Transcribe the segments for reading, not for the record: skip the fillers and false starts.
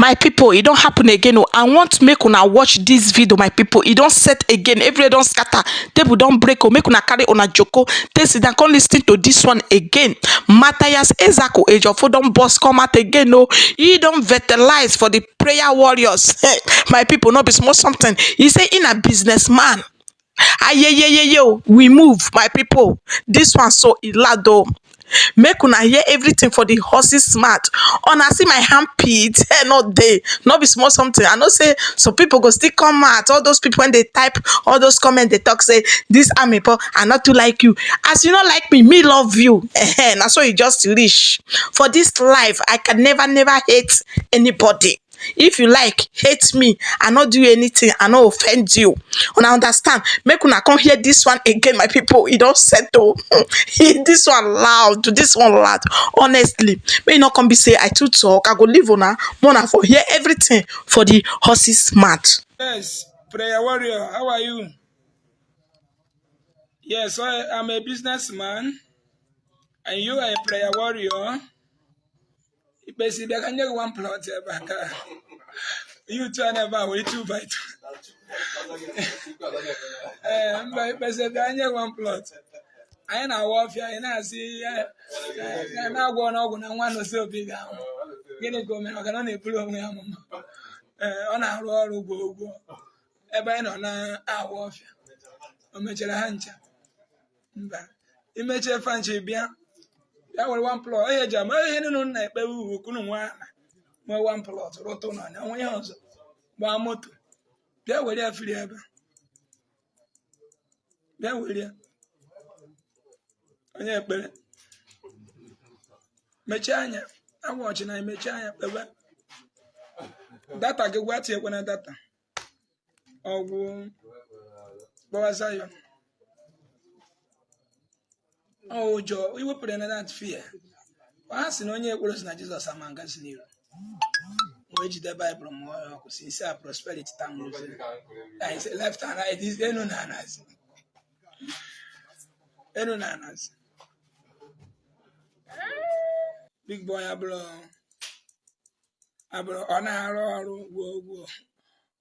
My people, it don't happen again. Oh, I want to make una watch this video. My people, it don't set again. Every don't scatter. Table don't break. Oh, make una carry una joko. They sit down, come listen to this one again. Mathias Ezeaku, age of don't boss come out again. No, he don't vitalize for the prayer warriors. Hey, my people, not be small something. He say in a businessman. Ah, yo, we move, my people. This one so ilado. Make una hear everything for the horses smart. Una see my hand pit, not dey, not be small something. I know say some people go still come out. All those people when they type all those comments, they talk say this army people are not too like you. As you not like me love you. That's so you just reach. For this life, I can never hate anybody. If you like hate me, I not do anything, I not offend you. Una understand? Make una come hear this one again, my people. It don't settle. This one loud, this one loud. Honestly, may not come be say I too talk. I go leave una, mona for hear everything for the horses smart. Yes, prayer warrior, how are you? Yes, I'm a businessman, and you are a prayer warrior. Basically, I can get one plot back. You turn about way too by two. Basically, I get one plot. I know warfare, and I see. I'm not going to one or so big. Get it going. I can only pull on me. On our roll go. Everybody on our warfare. I'm a hancha. Image a fancy beer. That was one plot. I jam. I don't know. Who couldn't want one plot. Rotona. And we also one motor. There were there free ever. There were there. Yeah, but Mechania. I'm watching. I Mechania. Data get what you want data. Oh, Boazayo. Oh, Joe, we will put another fear. Once in only words not Jesus among us new. Which the Bible more since our prosperity time. I say left and right is Enunanas. Enunanas. Big boy, I blow on our go.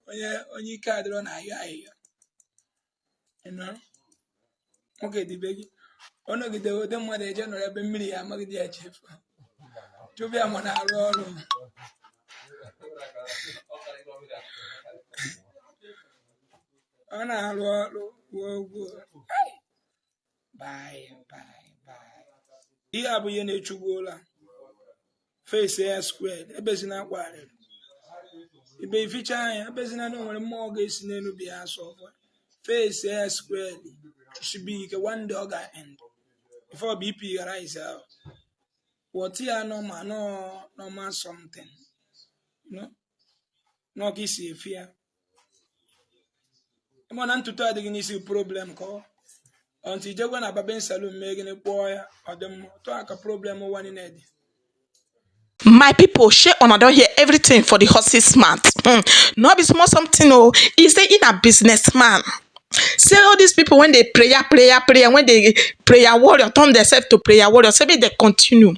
On your card on I. You know? Okay, the baby. Ono get the mother general be million among the chief. To be a man, bye. Here be any chugola. Face air squared, a basin out wired. It be feature a basin I don't want mortgage in any be asked over. Face air squared. Should be a one dog I end. Before BP arise out. What here no man something. No? No kissy fear. I'm on to tell the Guinness problem call. Until you when a baby saloon making a boy or the talk a problem one in head. My people, share on. I don't hear everything for the horses smart. No be small something. Oh, is they in a businessman? Say all these people when they prayer, when they prayer warrior turn themselves to prayer warrior, say they continue.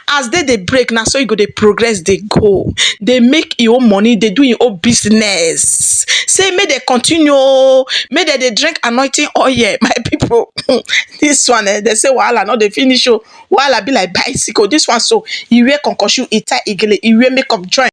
As they break now, so you go they progress, they go, they make your own money, they do your own business. Say may they continue, may they drink anointing oil, my people. This one, they say wahala not they finish. Wahala be like bicycle. This one so you wear concussion, it tie igele, you wear makeup joint.